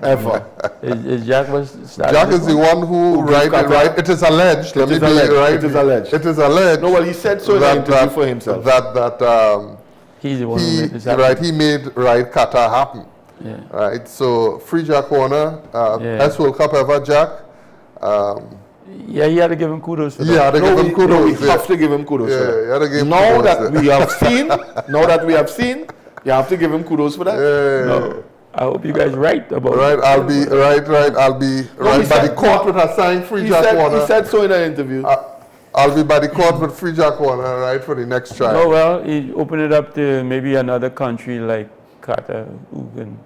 Ever. Is Jack was Jack is the one who, right, it is alleged. Let me be alleged. right. It is alleged. It is alleged. No, well, he said so in an interview for himself. He's the one who made this happen. Right, he made Qatar happen. Yeah. Right, so free Jack Warner, best World Cup ever, Jack. Yeah, he had to give him kudos for that. Yeah, they give him kudos. We have to give him kudos for that. You had to give him Now kudos that there. we have seen, you have to give him kudos for that. No, I hope you guys right about Right, it. I'll be right by the court with a signed free Jack Warner. He said so in an interview. I'll be by the court with free Jack Warner, right, for the next trial. Oh, well, he opened it up to maybe another country like Qatar who can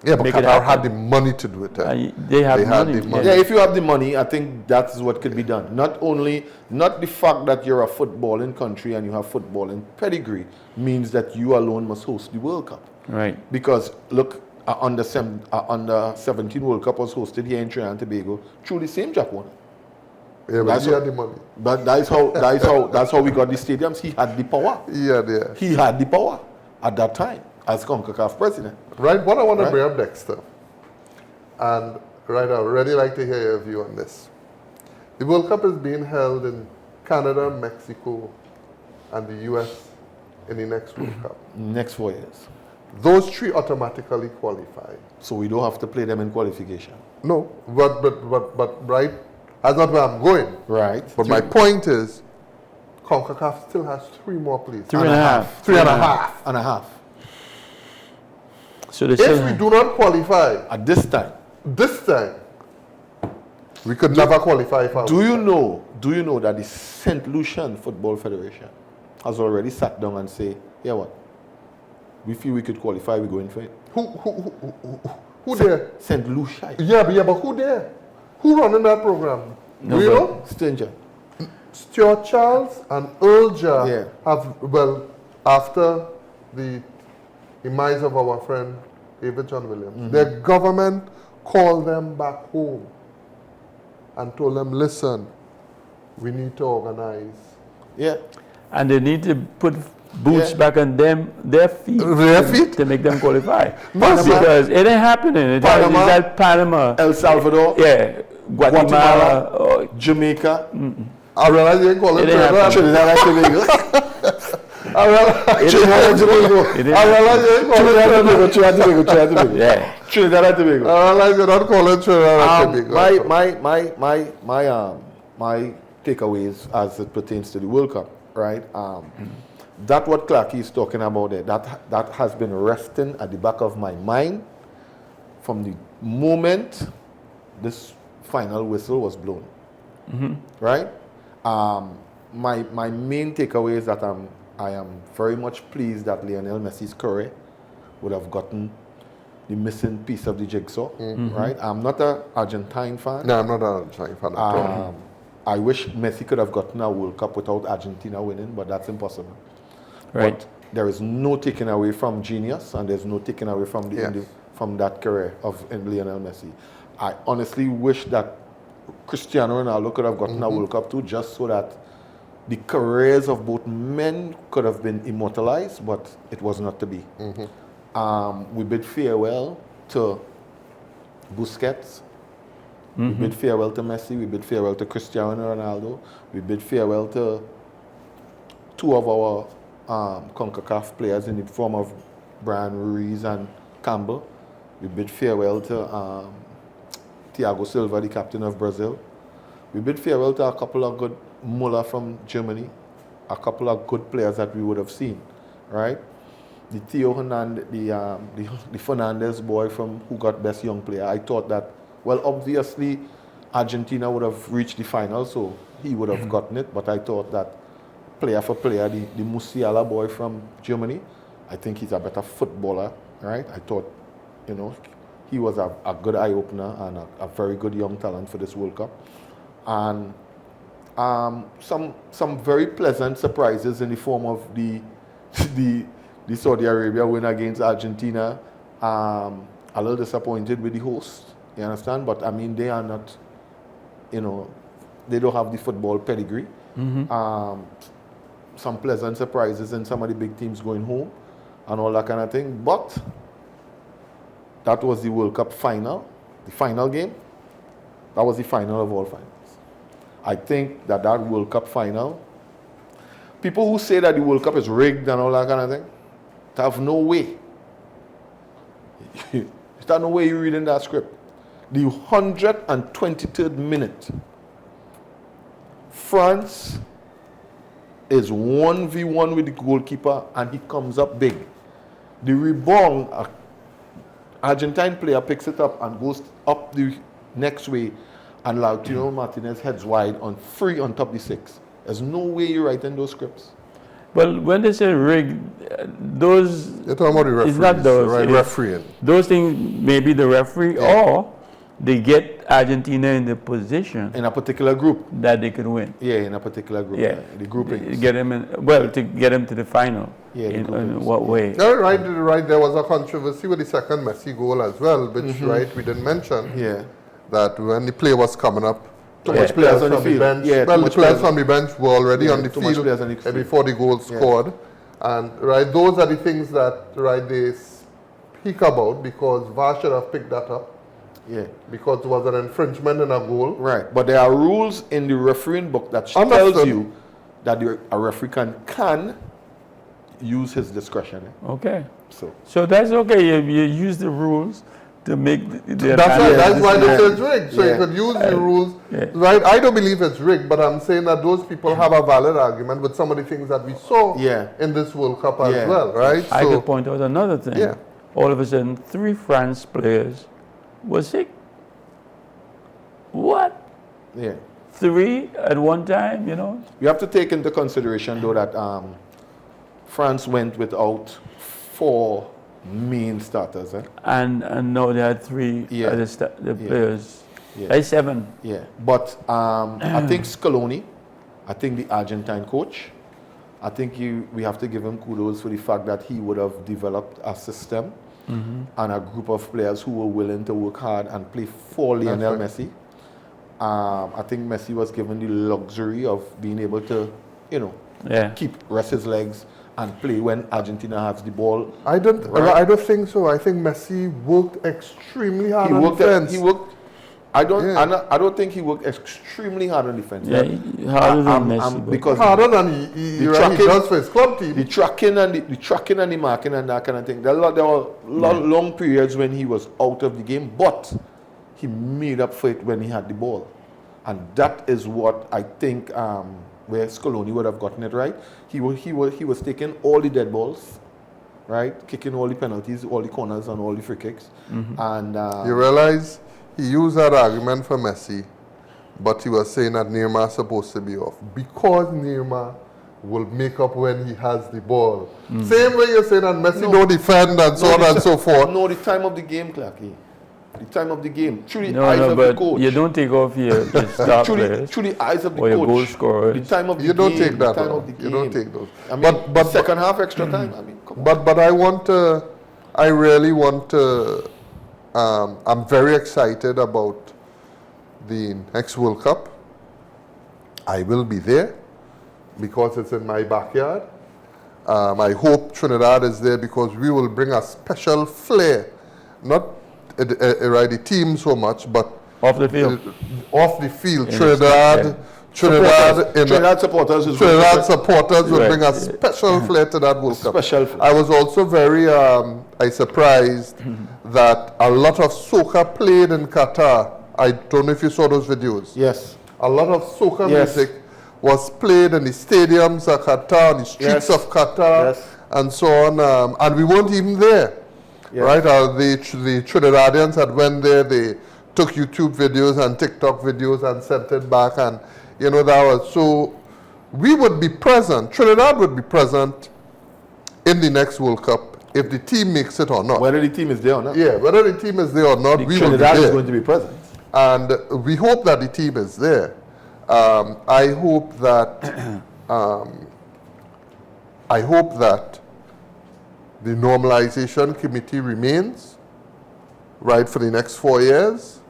Yeah, but make it Qatar happen. had the money to do it. They have They had money. the money. Yeah, if you have the money, I think that's what could be done. Not the fact that you're a footballing country and you have footballing pedigree means that you alone must host the World Cup. Right. Because look, under 17 World Cup was hosted here in Trinidad and Tobago through the same Jack Warner. Yeah, but he had the money. But that's how we got the stadiums. He had the power. Yeah. He had the power at that time as CONCACAF president. Right, what I want to bring up, Dexter, and right, I'd really like to hear your view on this. The World Cup is being held in Canada, Mexico, and the US in the next World Cup. Next 4 years. Those three automatically qualify. So we don't have to play them in qualification. No, but right, that's not where I'm going. Right. But my point is, CONCACAF still has 3 more places. 3.5. 3.5. And a half. So they still If we do not qualify At this time. we could never qualify for. Do you know that the St. Lucian Football Federation has already sat down and say, yeah, what? We feel we could qualify, we're going for it. Who there? St. Lucia. Yeah, but who there? Who running that program? Do you know? Stranger. Stuart Charles and Earl Jar Yeah. have, well, after the demise of our friend David John Williams, their government called them back home and told them, listen, we need to organize. Yeah. and they need to put boots Yeah. back on their feet. Their feet? To make them qualify. Panama. Because it ain't happening. It's at Panama. El Salvador. Yeah. Guatemala. Oh, Jamaica. I realize you ain't calling It ain't happening. Trinidad and Tobago. I realize Trinidad and Tobago. it ain't I realize you ain't calling Trinidad and Tobago. Yeah. Trinidad and Tobago. I realize you're not calling Trinidad and Tobago. My takeaways as it pertains to the World Cup, right? That what Clarke is talking about there, that has been resting at the back of my mind from the moment this final whistle was blown, right? My main takeaway is that I am very much pleased that Lionel Messi's career would have gotten the missing piece of the jigsaw, right? I'm not an Argentine fan. No, I'm not a Argentine fan at all. I wish Messi could have gotten a World Cup without Argentina winning, but that's impossible. Right. But there is no taking away from genius, and there's no taking away from from that career of Lionel Messi. I honestly wish that Cristiano Ronaldo could have gotten a World Cup too, just so that the careers of both men could have been immortalized, but it was not to be. We bid farewell to Busquets. We bid farewell to Messi. We bid farewell to Cristiano Ronaldo. We bid farewell to two of our CONCACAF players in the form of Brian Ruiz and Campbell. We bid farewell to Thiago Silva, the captain of Brazil. We bid farewell to a couple of good Muller from Germany, a couple of good players that we would have seen, right? The Theo Hernandez, the Fernandez boy who got best young player. I thought that, well, obviously Argentina would have reached the final, so he would have gotten it. But I thought that player for player, the Musiala boy from Germany, I think he's a better footballer, right? I thought, he was a good eye opener and a very good young talent for this World Cup. And some very pleasant surprises in the form of the Saudi Arabia win against Argentina. A little disappointed with the host, you understand? But I mean, they are not, they don't have the football pedigree. some pleasant surprises in some of the big teams going home and all that kind of thing. But that was the World Cup final, the final game. That was the final of all finals. I think that World Cup final, people who say that the World Cup is rigged and all that kind of thing, they have no way. There's no way you're reading that script. The 123rd minute, France is 1v1 with the goalkeeper and he comes up big. The rebound, Argentine player picks it up and goes up the next way, and Lautaro Martinez heads wide on free on top the 6. There's no way you're writing those scripts. Well, when they say rigged, those... You're talking about the referees, it's not those. right? Refereeing. Those things, maybe the referee, or they get Argentina in the position In a particular group. that they could win. Yeah, in a particular group. Yeah. The groupings. Get them in, well, to get them to the final. Yeah, the in groupings. what way? Yeah, right. There was a controversy with the second Messi goal as well, which we didn't mention. Yeah. That when the play was coming up, Too much players on the from field. bench. Yeah, Well, too the much players players. from the bench were already Yeah, on the too much field players on the field. before the goal scored. And those are the things that they speak about, because VAR should have picked that up, Yeah. because it was an infringement in a goal. Right. But there are rules in the refereeing book that tells Understood. you that a referee can use his discretion. Okay. So that's okay. You use the rules to make the That's right. That's why they Yeah. say it's rigged. So you could use the rules. Right? I don't believe it's rigged, but I'm saying that those people have a valid argument with some of the things that we saw in this World Cup as well, right? I could point out another thing. Yeah. All of a sudden, 3 France players were sick. What? Yeah. 3 at one time, You have to take into consideration, though, that France went without 4 main starters. And now they had 3 Yeah. the players. Yeah. That's 7. Yeah. But I think Scaloni, I think the Argentine coach, I think we have to give him kudos for the fact that he would have developed a system and a group of players who were willing to work hard and play for Lionel Messi. I think Messi was given the luxury of being able to, rest his legs and play when Argentina has the ball. I don't think so. I think Messi worked extremely hard on defense. I don't think he worked extremely hard on defense. Yeah, harder than Messi. Because harder than he does for his club team. The tracking and the marking and that kind of thing. There were long periods when he was out of the game, but he made up for it when he had the ball. And that is what I think where Scaloni would have gotten it right. He was taking all the dead balls, right? Kicking all the penalties, all the corners and all the free kicks. And you realize he used that argument for Messi, but he was saying that Neymar is supposed to be off because Neymar will make up when he has the ball. Same way you're saying that Messi don't defend and so on and so forth. No, the time of the game, Clarke. The time of the game. Through the eyes of the coach. You don't take off your star players. Through the eyes of the or coach. your goal scorers. The time of the You don't game. take that. The time of the game. You don't take those. I mean, but second half extra time. I mean, come on. But I really want to. I'm very excited about the next World Cup. I will be there because it's in my backyard. I hope Trinidad is there because we will bring a special flair, not the team so much, but off the field. Off the field, Trinidad supporters will bring a special flair to that World Cup. Special flair. I was also very surprised that a lot of soca played in Qatar. I don't know if you saw those videos. Yes. A lot of soca music was played in the stadiums of Qatar, the streets of Qatar, and so on. And we weren't even there. Yes. Right? The Trinidadians had went there, they took YouTube videos and TikTok videos and sent it back, and that was so. We would be present. Trinidad would be present in the next World Cup if the team makes it or not. Whether the team is there or not. Yeah, whether the team is there or not, we will be Trinidad there. is going to be present, and we hope that the team is there. I hope that the normalization committee remains, right, for the next 4 years,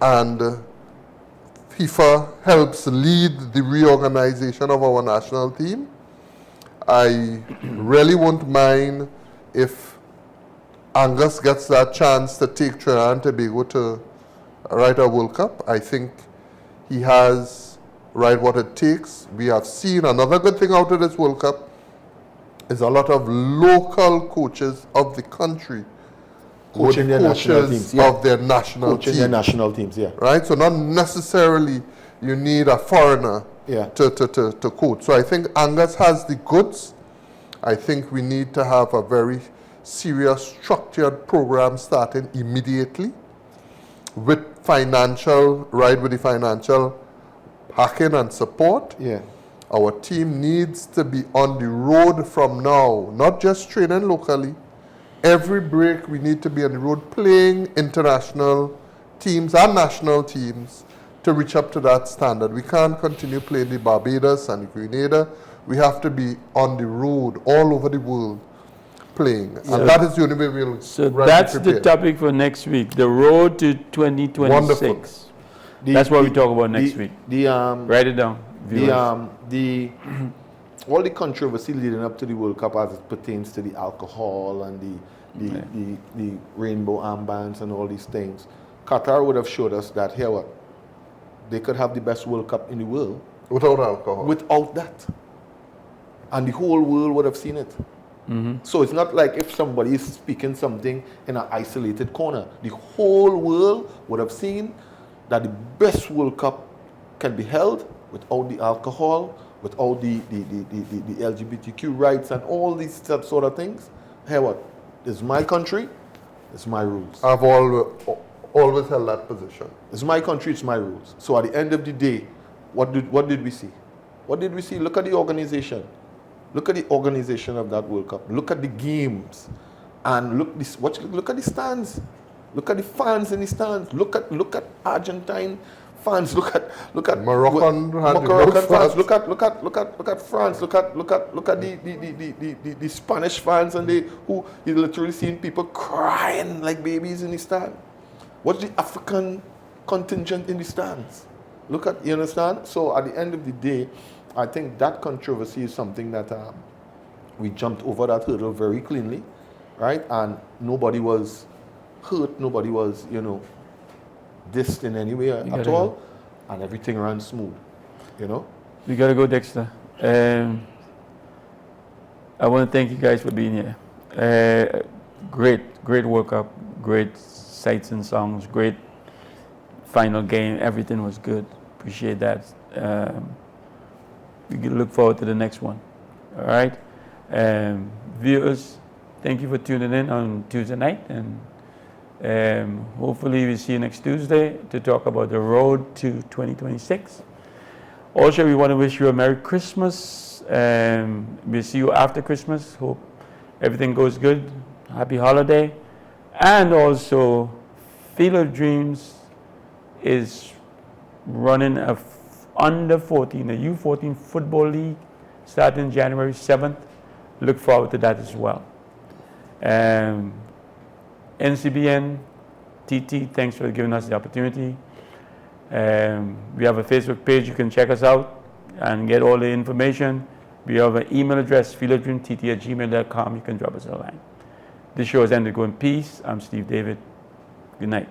and FIFA helps lead the reorganization of our national team, I really won't mind if Angus gets that chance to take Trinidad and Tobago to ride a World Cup. I think he has what it takes. We have seen another good thing out of this World Cup is a lot of local coaches of the country Coaching their national teams, yeah. of their national Coaching team. their national teams, yeah. Right? So not necessarily you need a foreigner Yeah. to coach. So I think Angus has the goods. I think we need to have a very serious, structured program starting immediately with the financial backing and support. Yeah. Our team needs to be on the road from now, not just training locally. Every break we need to be on the road playing international teams and national teams to reach up to that standard. We can't continue playing the Barbados and the Grenada. We have to be on the road all over the world playing. And that is the only way we'll So be that's the prepared. topic for next week, the road to 2026. Wonderful. That's what we talk about next week. Write it down. viewers. All the controversy leading up to the World Cup as it pertains to the alcohol and the rainbow armbands and all these things, Qatar would have showed us that here what they could have the best World Cup in the world Without alcohol. without that, and the whole world would have seen it. So it's not like if somebody is speaking something in an isolated corner. The whole world would have seen that the best World Cup can be held without the alcohol, without the LGBTQ rights and all these sort of things. Hey, what? It's my country, it's my rules. I've always held that position. It's my country, it's my rules. So at the end of the day, what did we see? What did we see? Look at the organization. Look at the organization of that World Cup. Look at the games. And look at the stands. Look at the fans in the stands. Look at Argentine fans. Look at Moroccan fans. Look at France. Look at the Spanish fans and you literally seeing people crying like babies in the stand. What's the African contingent in the stands? You understand? So at the end of the day, I think that controversy is something that we jumped over that hurdle very cleanly, right? And nobody was hurt, nobody was, dissed in any way at all, and everything ran smooth, We gotta go, Dexter. I want to thank you guys for being here. Great World Cup, great sights and songs, great final game. Everything was good. Appreciate that. We can look forward to the next one. All right. Viewers, thank you for tuning in on Tuesday night, and hopefully we'll see you next Tuesday to talk about the road to 2026. Also, we want to wish you a Merry Christmas. We'll see you after Christmas. Hope everything goes good. Happy holiday. And also, Field of Dreams is running a under 14, a U14 football league starting January 7th. Look forward to that as well. NCBN TT, thanks for giving us the opportunity. We have a Facebook page. You can check us out and get all the information. We have an email address, fieldofdreamtt@gmail.com. You can drop us a line. This show has ended. Go in peace. I'm Steve David. Good night.